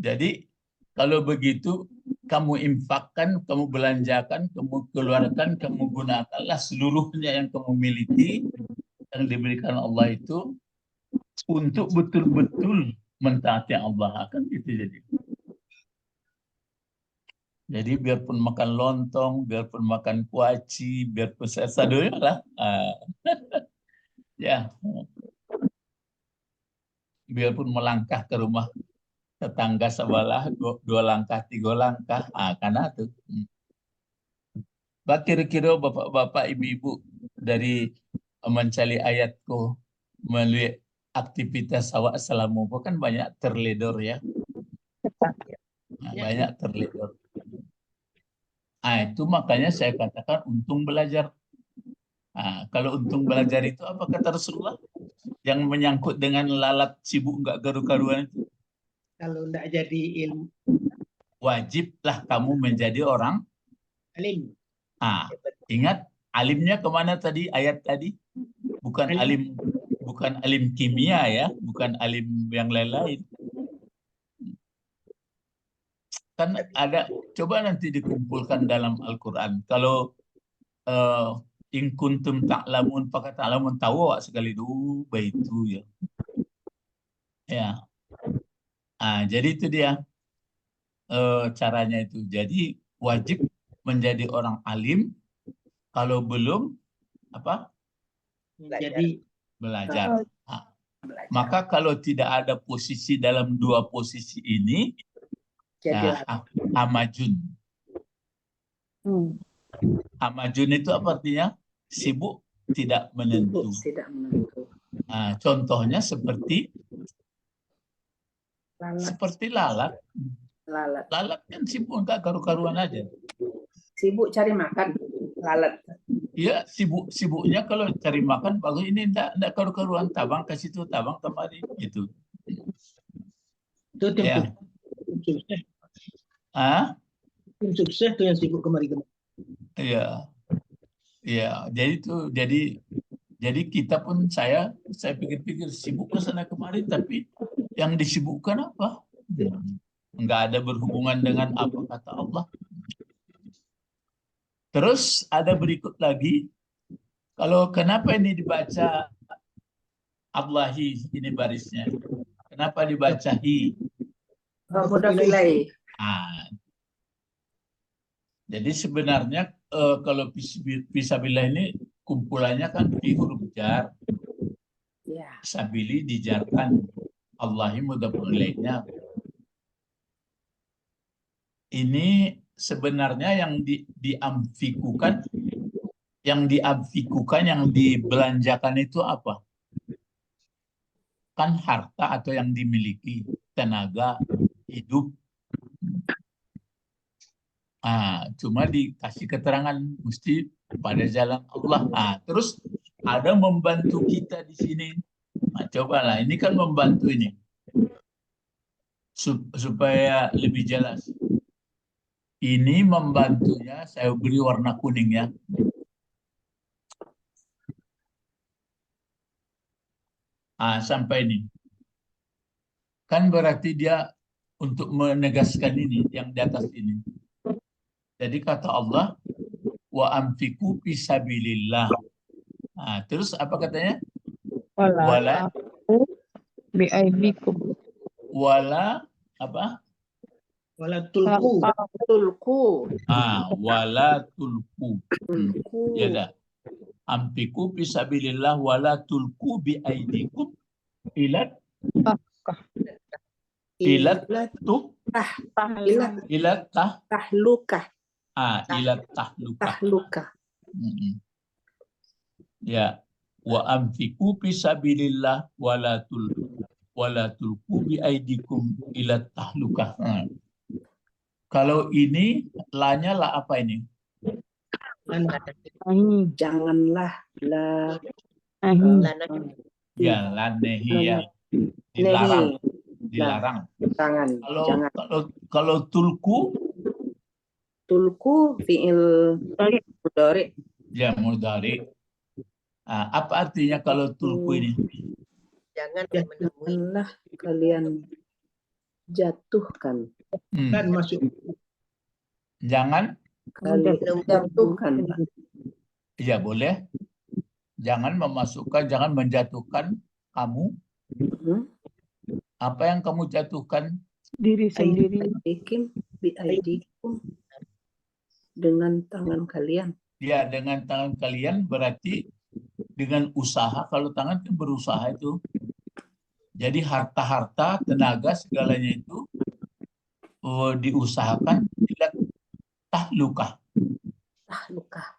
Jadi kalau begitu kamu infakkan, kamu belanjakan, kamu keluarkan, kamu gunakanlah seluruhnya yang kamu miliki yang diberikan Allah itu untuk betul-betul mentaati Allah, akan gitu jadi. Jadi biarpun makan lontong, biarpun makan kuaci, biarpun sadonya lah. Ya. Biarpun melangkah ke rumah tetangga sebelah, 2 langkah, 3 langkah, karena tuh. Kira-kira bapak-bapak, ibu-ibu dari mencari ayatku melalui aktivitas awak selama kan banyak terledor ya. Banyak terledor. Itu makanya saya katakan untung belajar. Kalau untung belajar itu apa kata Rasulullah? Yang menyangkut dengan lalat sibuk nggak garu-garuan itu. Kalau tidak jadi ilmu Wajiblah kamu menjadi orang alim. Ingat alimnya kemana tadi ayat tadi? Bukan alim kimia ya, bukan alim yang lain-lain. Kan ada, coba nanti dikumpulkan dalam Al-Quran. Kalau in kuntum ta'lamun, pakai ta'lamun tahu sekali dulu itu ya. Ya. Jadi itu dia caranya itu. Jadi wajib menjadi orang alim. Kalau belum Jadi belajar. Maka kalau tidak ada posisi dalam 2 posisi ini, amajun. Amajun itu apa artinya? Sibuk, tidak menentu. Tidak menentu. Contohnya seperti lalat. Lalat kan sibuk, enggak karu-karuan aja. Sibuk cari makan, lalat. Iya, sibuknya kalau cari makan bagus, ini enggak karu-karuan, tabang ke situ, tabang kemari gitu. Itu tim Ya. sukses. Tim sukses tuh yang sibuk kemari-kemari. Iya. Iya, jadi kita pun saya pikir-pikir sibuk ke sana kemari, tapi yang disibukkan apa? Enggak ada berhubungan dengan apa kata Allah. Terus ada berikut lagi, kalau kenapa ini dibaca Allahi, ini barisnya. Kenapa dibaca hi? Mudafilai. Jadi sebenarnya kalau fisabilillah ini kumpulannya kan fi huruf jar. Ya. Sabili dijarkan, Allahi mudhafun ilaihnya. Ini sebenarnya yang diamfikukan, yang dibelanjakan itu apa? Kan harta atau yang dimiliki, tenaga, hidup. Cuma dikasih keterangan mesti pada jalan Allah. Terus ada membantu kita di sini. Cobalah, ini kan membantu ini supaya lebih jelas. Ini membantunya, saya beri warna kuning ya. Sampai ini. Kan berarti dia untuk menegaskan ini yang di atas ini. Jadi kata Allah, wa amfiku fisabilillah. Nah, terus apa katanya? Wala Wala aku biaidikum. wala apa? Wala tulku. Tulku. Wala tulku. Tulku. Ya dah. Amfiku fisabilillah wala tulku biaidikum ilat ilat tuh Ilat ilat tahlukah. ilat tahlukah. Tahlukah. Ya, wa amfiku fisabilillah wala tulku biaidikum ila tahlukah. Kalau ini lanya lah apa ini? Janganlah lah. Ya, lanehi ya. Nehi. Dilarang. Tangan. Jangan. Kalau tulku Tulku fi'il mudhari. ya mudhari. Apa artinya kalau tulku ini? Jangan menemui. Janganlah kalian jatuhkan. Kan masuk. Jangan? Kalian jatuhkan. Iya boleh. Jangan memasukkan, jangan menjatuhkan kamu. Apa yang kamu jatuhkan? Diri sendiri. Biaidikum dengan tangan kalian. Ya, dengan tangan kalian berarti dengan usaha. Kalau tangan kan berusaha itu. Jadi harta-harta, tenaga, segalanya itu diusahakan tidak tahlukah. Tahlukah.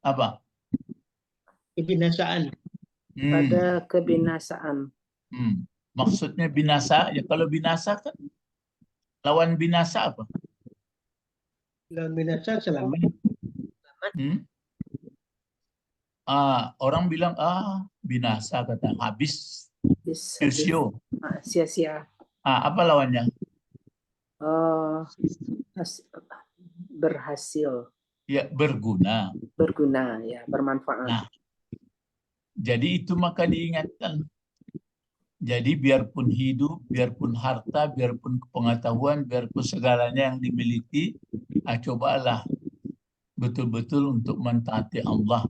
Apa? Kebinasaan. Pada kebinasaan. Maksudnya binasa, ya kalau binasa kan lawan binasa apa? Lawan binasa selamat. Orang bilang binasa kata habis sia-sia. Sia-sia. Apa lawannya? Berhasil. Ya berguna. Berguna ya, bermanfaat. Nah, jadi itu maka diingatkan. Jadi biarpun hidup, biarpun harta, biarpun pengetahuan, biarpun segalanya yang dimiliki, cobalah betul-betul untuk mentaati Allah.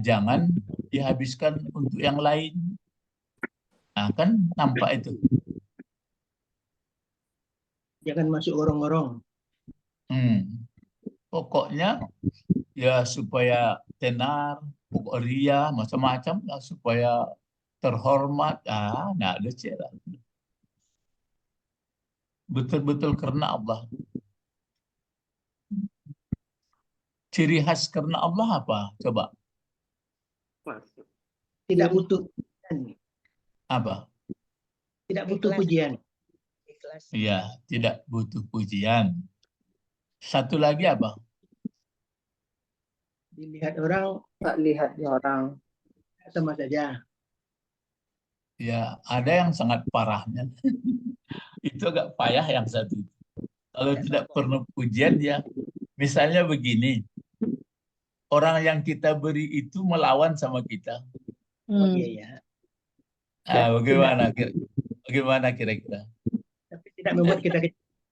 Jangan dihabiskan untuk yang lain. Kan nampak itu. Jangan masuk gorong-gorong. Pokoknya ya supaya tenar, pokok ria, macam-macam lah supaya terhormat. Nah ada cara. Betul-betul karena Allah. Ciri khas karena Allah apa? Coba. Tidak butuh pujian. Apa? Tidak butuh pujian. Ikhlas. Iya, tidak butuh pujian. Satu lagi apa? Dilihat orang Tak lihat di orang. sama saja. Ya, ada yang sangat parahnya. Itu agak payah yang satu. Kalau tidak perlu pujian ya, misalnya begini. Orang yang kita beri itu melawan sama kita. Iya, ya. Bagaimana kira-kira? Tapi tidak membuat kita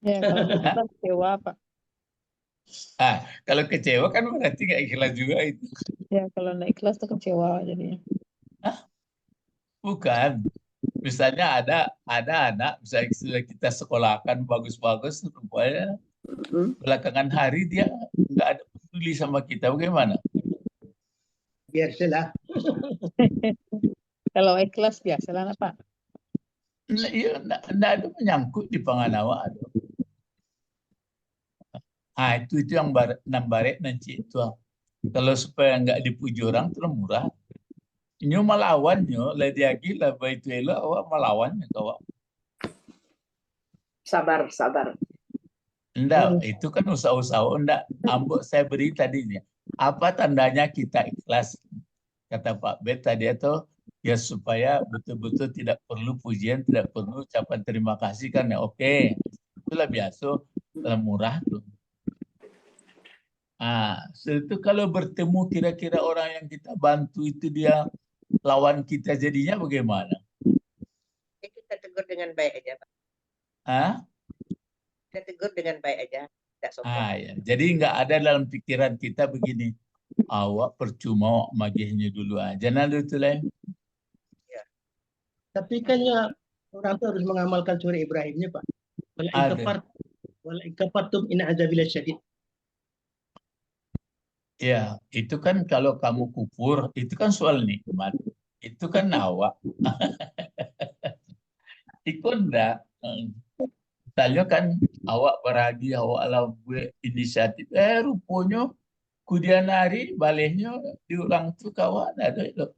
Ya, kalau kita kecewa, Pak. Kalau kecewa kan berarti nggak ikhlas juga itu. Ya, kalau nggak ikhlas tuh kecewa jadinya. Bukan. Misalnya ada anak, misalnya sudah kita sekolahkan bagus-bagus, rupanya belakangan hari dia nggak ada peduli sama kita. Bagaimana? biar salah. Kalau ikhlas biasalah, Pak. Iya, nggak ada menyangkut di panganawa. Itu yang nambarek nanti itu. Kalau supaya nggak dipuji orang terus murah. Nyo melawannya, lagi lah itu awak melawannya kau. Sabar. Enggak, itu kan usaha-usaha. Enggak, ambok saya beri tadinya. Apa tandanya kita ikhlas? Kata Pak Bet tadi itu, ya supaya betul-betul tidak perlu pujian, tidak perlu ucapan terima kasih kan ya oke. Itulah biasa, murah tuh. Itu kalau bertemu kira-kira orang yang kita bantu itu dia lawan kita jadinya bagaimana? Kita tegur dengan baik aja, Pak. Ah, Kita tegur dengan baik aja, tidak sopan. ya. Jadi nggak ada dalam pikiran kita begini. Awak percuma magihnya dulu aja. Nah itu lah. Tapi kan ya orang tuh harus mengamalkan surah Ibrahimnya, Pak. Ada. Wala in kafartum in azabi lasyadid. Ya, itu kan kalau kamu kufur, itu kan soal nikmat. Itu kan awak. Itu enggak. Misalnya kan awak beragi, awak lakukan inisiatif. Rupanya kemudian hari baliknya diulang tu kawan ada itu.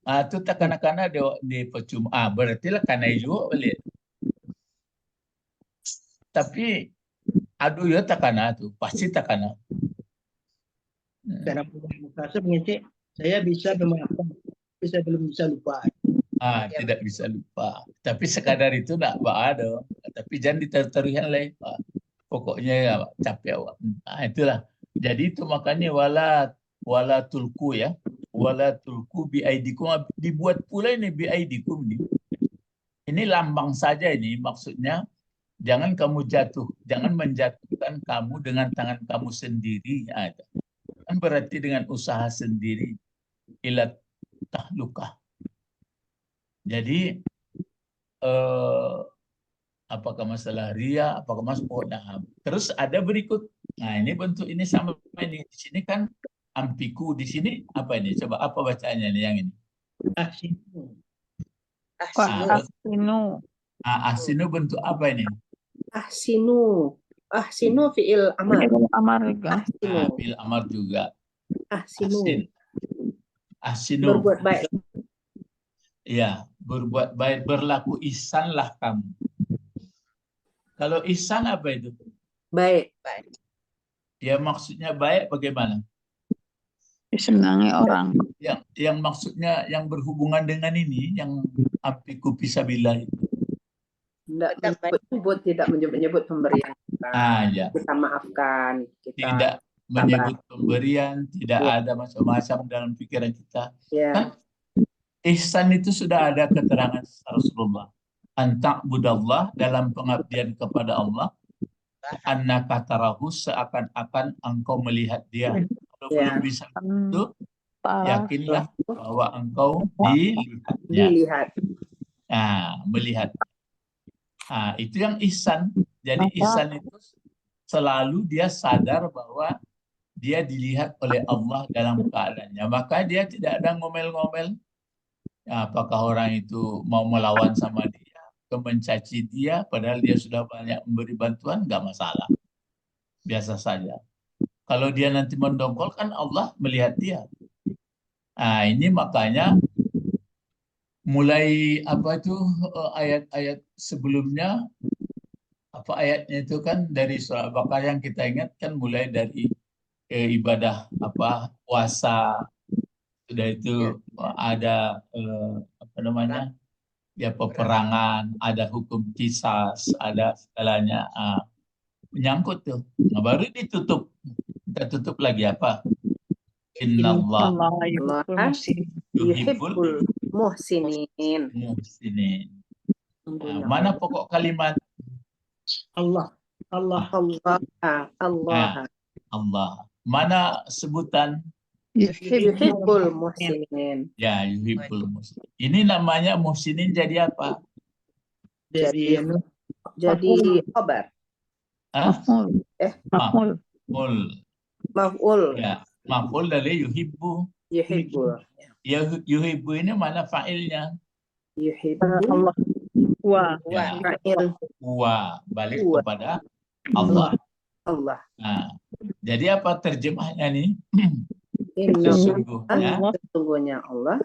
Itu tak kanak-kanak di percuma. Berarti lah karena juga balik. Tapi aduh ya tak kena tu, pasti tak kena. Cara muka mengecek, saya bisa memaafkan, tapi saya belum bisa lupa. Tidak bisa lupa. Tapi sekadar itu tak ada. Tapi jangan diteruskan lah. Pokoknya ya, capek awak. Itulah. Jadi itu makanya wala tulku ya. Wala tulku biaidikum. Dibuat pula ini biaidikum ini. Ini lambang saja ini maksudnya. Jangan kamu jatuh. Jangan menjatuhkan kamu dengan tangan kamu sendiri. Kan berarti dengan usaha sendiri. Ila tahlukah. Jadi apakah masalah ria, apakah masalah terus ada berikut. Nah, ini bentuk ini sama ini. Di sini kan ampiku, di sini apa ini? Coba apa bacaannya nih yang ini? Ahsinu. Ahsinu bentuk apa ini? Ahsinu. Ahsinu fi'il amar. Amar juga. Ahsinu. Fi'il amar juga. Ahsinu. Ahsinu. Berbuat baik. Ya, berbuat baik, berlaku ihsanlah kamu. Kalau ihsan apa itu? Baik. Ya maksudnya baik bagaimana? Disenangi orang. Yang maksudnya yang berhubungan dengan ini, yang ampiku fisabilillah itu. Tidak menyebut pemberian kita. Ya. Kita maafkan. Tidak menyebut pemberian, tidak ada macam-macam dalam pikiran kita. Ya. Kan ihsan itu sudah ada keterangan Rasulullah. Anta'budallah dalam pengabdian kepada Allah. Annaka tarahu seakan-akan engkau melihat dia. Kalau belum bisa itu, yakinlah bahwa engkau dilihat. Melihat. Itu yang ihsan. Jadi ihsan itu selalu dia sadar bahwa dia dilihat oleh Allah dalam keadaannya. Maka dia tidak ada ngomel-ngomel. Apakah orang itu mau melawan sama dia, mencaci dia, padahal dia sudah banyak memberi bantuan, nggak masalah. Biasa saja. Kalau dia nanti mendongkol, kan Allah melihat dia. Ini makanya mulai ayat-ayat sebelumnya, apa ayatnya itu kan dari surah Al-Baqarah yang kita ingat kan mulai dari ibadah puasa. Sudah itu ada peperangan, ada hukum kisas, ada segalanya menyangkut tuh. Nah, baru ditutup. Kita tutup lagi apa? Innallaha yuhibbul muhsinin. Mana pokok kalimat? Allah. Mana sebutan? Yuhibbul muhsinin. Ya, yuhibbul muhsinin. Ini namanya muhsinin jadi apa? Jadi khabar. Maf'ul. Ya, maf'ul dari yuhibbu. Yuhibbu ini mana fa'ilnya? Yuhibbu. Balik kepada Allah. Jadi apa terjemahnya nih? Sesungguhnya Allah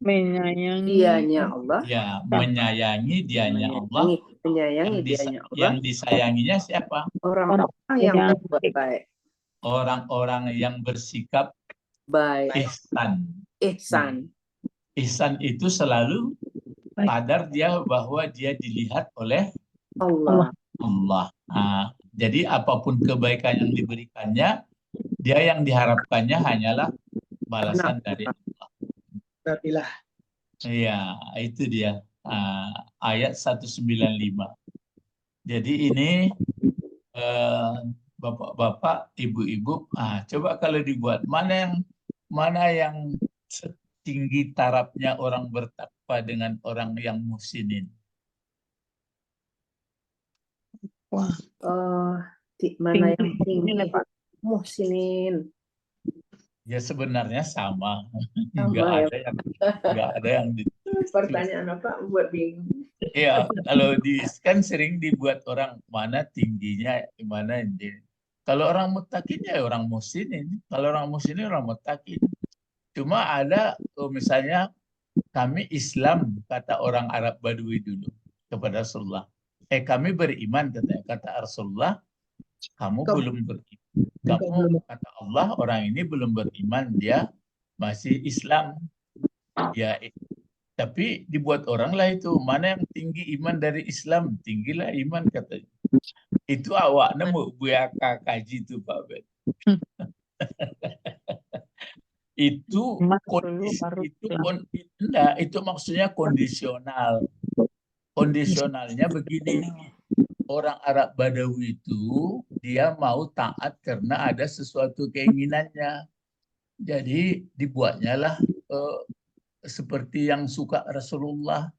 menyayangi dianya Allah. Ya, menyayangi dianya Allah. Menyayangi dianya Allah. Yang disayanginya siapa? Orang-orang yang berbuat baik. Orang-orang yang bersikap baik. Ihsan. Ihsan itu selalu sadar dia bahwa dia dilihat oleh Allah. Jadi apapun kebaikan yang diberikannya, dia yang diharapkannya hanyalah balasan dari Allah. Berartilah. Iya, itu dia. Ayat 195. Jadi ini bapak-bapak, ibu-ibu, coba kalau dibuat mana yang setinggi tarafnya orang bertakwa dengan orang yang muhsinin. Wah, Mana yang tinggi ini tinggi? Pak. Muhsinin. Ya sebenarnya sama, Sama nggak ya. ada yang Pertanyaan apa buat bingung. Iya, kalau kan sering dibuat orang mana tingginya, mana ini. Kalau orang mutakin ya orang muhsinin. Kalau orang muhsinin orang mutakin. Cuma ada misalnya kami Islam, kata orang Arab Badui dulu kepada Rasulullah. Kami beriman, kata Rasulullah, kamu belum beriman. Kamu kata Allah, orang ini belum beriman, dia masih Islam. Ya, tapi dibuat orang lah itu, mana yang tinggi iman dari Islam, tinggilah iman katanya. Itu awak nemu buaka kaji itu Pak Ben. Itu itu maksudnya kondisional. Kondisionalnya begini, orang Arab Badawi itu dia mau taat karena ada sesuatu keinginannya. Jadi dibuatnya lah seperti yang suka Rasulullah.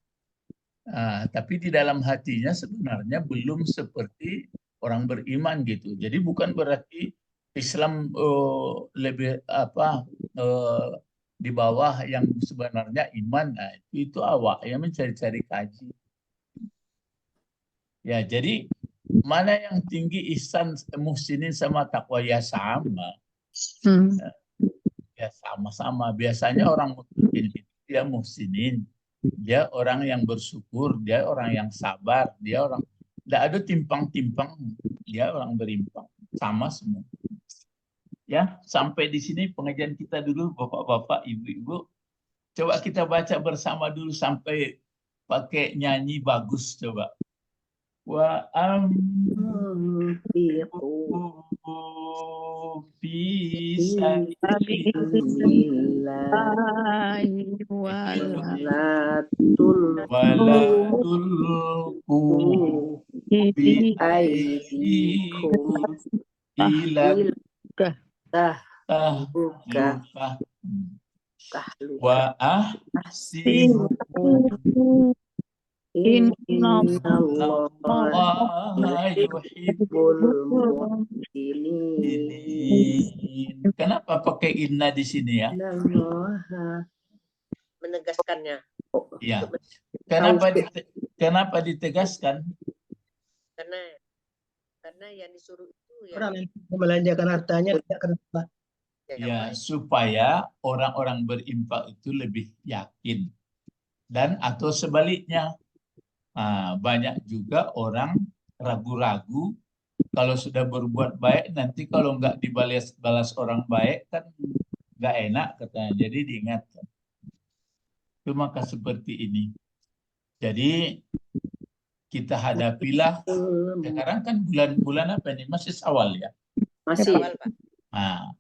Tapi di dalam hatinya sebenarnya belum seperti orang beriman gitu. Jadi bukan berarti Islam lebih di bawah yang sebenarnya iman. Itu awak yang mencari-cari kaji. Ya, jadi mana yang tinggi ihsan muhsinin sama takwa ya sama. Ya sama-sama. Biasanya orang muhsinin itu dia muhsinin. Dia orang yang bersyukur, dia orang yang sabar, dia orang tidak ada timpang-timpang, dia orang berimpang, sama semua. Ya, sampai di sini pengajian kita dulu, bapak-bapak, ibu-ibu. Coba kita baca bersama dulu sampai pakai nyanyi bagus coba. Wa wa ahsinu innallaha yuhibbul muhsinin. Kenapa pakai inna di sini ya? Menegaskannya. Ya. Kenapa ditegaskan? Karena yang disuruh itu ya. Orang yang membelanjakan hartanya tidak kenapa. Ya, supaya orang-orang berinfak itu lebih yakin. Dan atau sebaliknya, banyak juga orang ragu-ragu kalau sudah berbuat baik, nanti kalau nggak dibalas orang baik kan nggak enak katanya. Jadi diingatkan. Itu maka seperti ini. Jadi kita hadapilah. Sekarang kan bulan apa ini? Masih Syawal ya? Masih. Pak.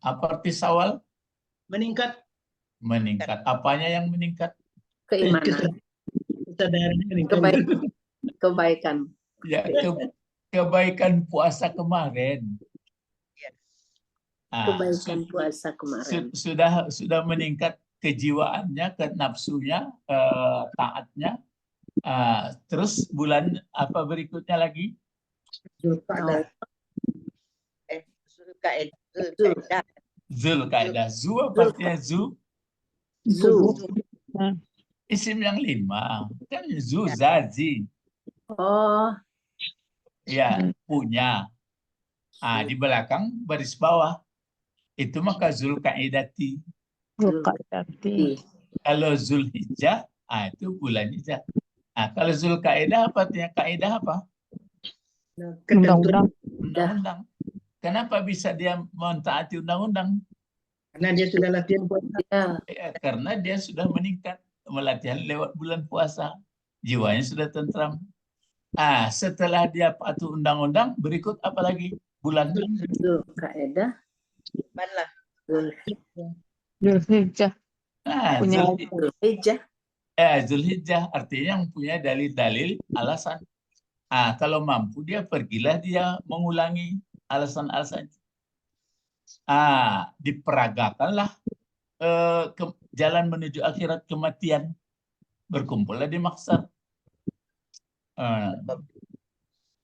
Apa arti Syawal? Meningkat. Meningkat. Apanya yang meningkat? Keimanan. Kesadarannya meningkat. Kebaikan. Ya, kebaikan puasa kemarin. Kebaikan puasa kemarin. Sudah meningkat kejiwaannya, ke nafsunya, taatnya. Terus bulan apa berikutnya lagi? Zulkaidah. Zu apa artinya zu? Isim yang 5. Kan zu, zazi. Oh. Ya, punya. Di belakang baris bawah. Itu maka Zulkaidati. Kalau Zulhijjah, itu bulan Hijjah. Kalau Zulkaidah apa artinya? Kaidah apa? Undang-undang. Kenapa bisa dia mentaati undang-undang? Karena dia sudah latihan puasa. Karena dia sudah meningkat melatihan lewat bulan puasa. Jiwanya sudah tentram. Setelah dia patuh undang-undang, berikut apa lagi? Bulan Zulkaidah. Mana? Zulhijjah. Zulhijjah. Zulhijjah artinya yang punya dalil-dalil alasan. Kalau mampu dia pergilah dia mengulangi alasan-alasan. Diperagakanlah jalan menuju akhirat kematian. Berkumpullah di mahsyar.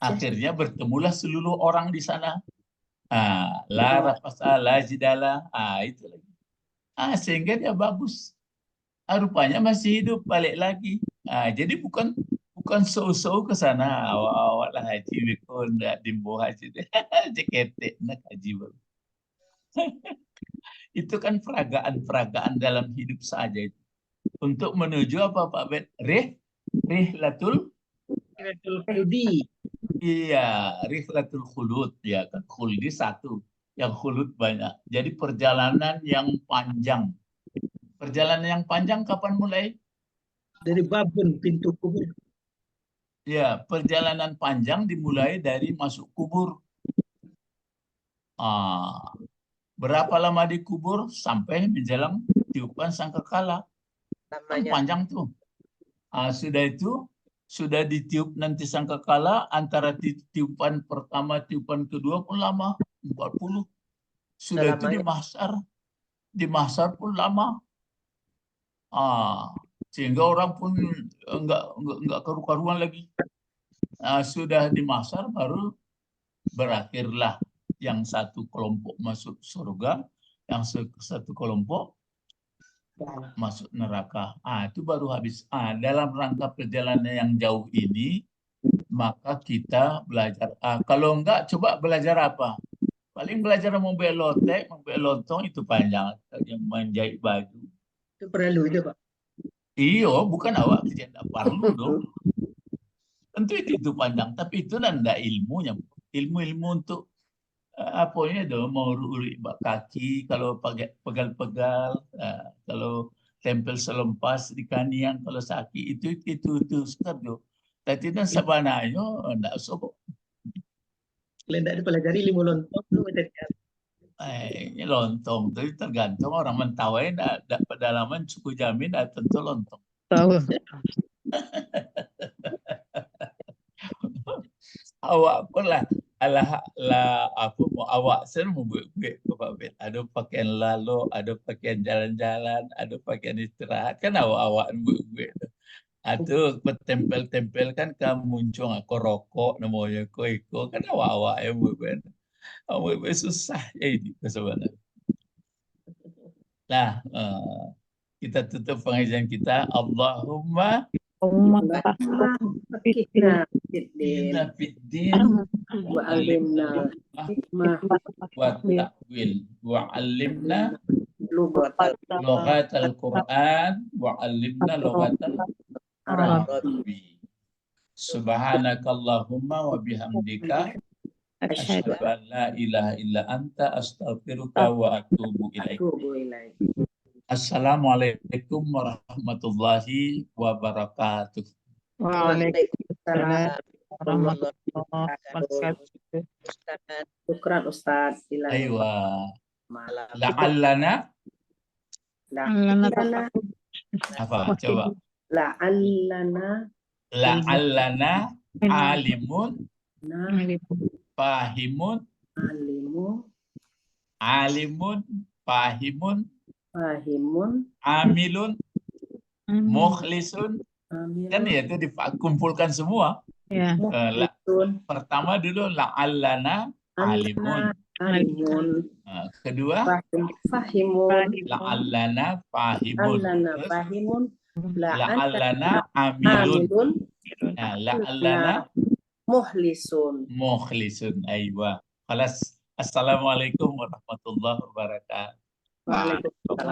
Akhirnya bertemulah seluruh orang di sana. La rafasa, la jidala. Itu lagi. Sehingga dia bagus. Rupanya masih hidup, balik lagi. Jadi bukan so-so ke sana. Awak lah haji, bikun, dimbo haji. Jeketek, nak haji baru. Itu kan peragaan dalam hidup saja itu. Untuk menuju apa Pak Bet? Rihlatul Khuldi. Iya, rihlatul khulud ya kan. Khuldi satu, yang khulud banyak. Jadi perjalanan yang panjang. Perjalanan yang panjang kapan mulai? Dari babun, pintu kubur. Ya, perjalanan panjang dimulai dari masuk kubur. Berapa lama di kubur? Sampai menjelang tiupan sangkakala. Kan panjang tuh. Sudah itu, sudah ditiup nanti sangkakala, antara tiupan pertama, tiupan kedua pun lama, 40. Sudah itu di mahsyar pun lama. Sehingga orang pun enggak karu-karuan lagi. Sudah di mahsyar baru berakhirlah yang satu kelompok masuk surga, yang satu kelompok masuk neraka. Itu baru habis. Dalam rangka perjalanan yang jauh ini, maka kita belajar. Kalau enggak, coba belajar apa? Paling belajar membuat lotek, membuat lontong itu panjang. Yang menjahit baju. Itu perlu itu Pak. Iyo, bukan awak kerja tidak perlu dong. Tentu itu panjang, tapi itu nanda ilmunya. Ilmu-ilmu untuk apanya dong, mau urut kaki, kalau pegal-pegal, kalau tempel selempas di kaniang, kalau sakit itu sekarang. Tapi dan sebenarnya enggak sobo. Kalau tidak dipelajari ilmu lontong itu Ini lontong itu tergantung orang Mentawai tidak pedalaman suku Jamin tentu lontong. Tahu. Awak pun lah aku mau awak sen mau buat apa? Ada pakaian lalu, ada pakaian jalan-jalan, ada pakaian istirahat kan awak buat. Atau bertempel-tempel kan kamu muncul aku rokok namanya iko kan awak yang buat. Awak susah ya ini sebenarnya. Nah, kita tutup pengajian kita. Allahumma Fakihna fiddin inna fiddin wa alimna hikmah wa ta'wil wa alimna lugatal lughatal Quran wa alimna lughatal Arabi. Subhanakallahumma wa bihamdika asyhadu an la ilaha illa anta astaghfiruka wa atubu ilaik. Assalamualaikum warahmatullahi wabarakatuh. Waalaikumsalam warahmatullahi wabarakatuh. Syukran Ustaz. Aywa. La'allana apa? Coba. La'allana alimun fahimun fahimun amilun mukhlisun. Kan ya itu dikumpulkan semua. Ya. Pertama dulu la'allana alimun. Kedua fahimun la'allana fahimun. La'allana amilun. La'allana mukhlisun. Aywa. Khalas. Assalamualaikum warahmatullahi wabarakatuh. Waalaikumsalam.